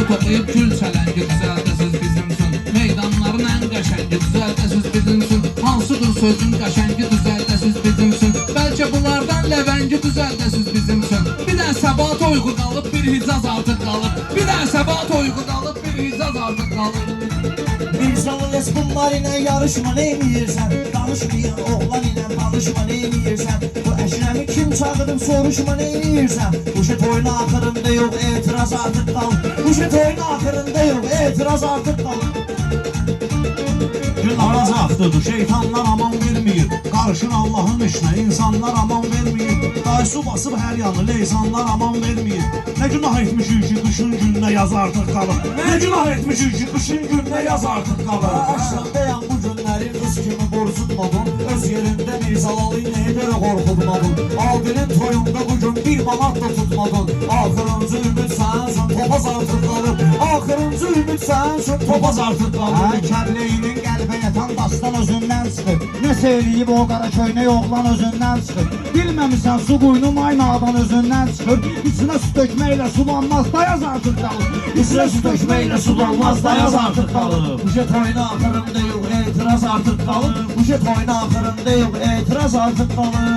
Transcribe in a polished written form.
Su toplayıb gül çələngi düzəldəsiz bizim üçün. Meydanların ən qəşəngi düzəldəsiz bizim üçün. Hansıdır sözün qəşəngi düzəldəsiz bizim üçün. Bəlkə bunlardan ləvəngi düzəldəsiz bizim üçün. Bir də səbat uyğu qalıb, bir Hicaz artıq qalıb. Bir də səbat uyğu qalıb, bir Hicaz artıq qalıb. İnsanlar bunlar ilə yarışma neyniyirsən? Danışmayan oğlan ilə danışma neyniyirsən? Bu əşrəmi kim çağırıb soruşma neyniyirsən? Bu şey toyun axırında yox, etiraz artıq qalıb. Bu şey toyun axırında yox, etiraz artıq qalıb. Gün araz axtıdır, şeytanlar aman verməyir. Qarışır Allahın işinə, insanlar aman verməyir. Day su basıb hər yanı, leysanlar aman verməyir. Nə günah etmişik ki, qışın gününə yaz artıq qalır. Nə günah etmişik ki, qışın gününə yaz artıq qalır. Aşağıdayam bu günləri qız kimi borcutmadın. Öz yerində Mirzalalı nəyə görə qorxutmadın? Aldinin toyunda bugün bir manat da tutmadın. Axırıncı ümid sənsin, topaz artıq qalır. Axırıncı ümid sənsin, topaz artıq qalır. Kəbleyinin qəlbə yatan dastan özündən çıxır. Nə söyləyib o qara köynək oğlan özündən çıxır. Bilməmisən su quyunu maynadan özündən çıxır. İçinə su dökməklə sulanmaz, dayaz artıq qalır. İçinə su dökməklə sulanmaz, dayaz artıq qalır. Bu şey toyun axırında yox, etiraz artıq qalır. Bu şey toyun axırında yox, etiraz artıq qalır.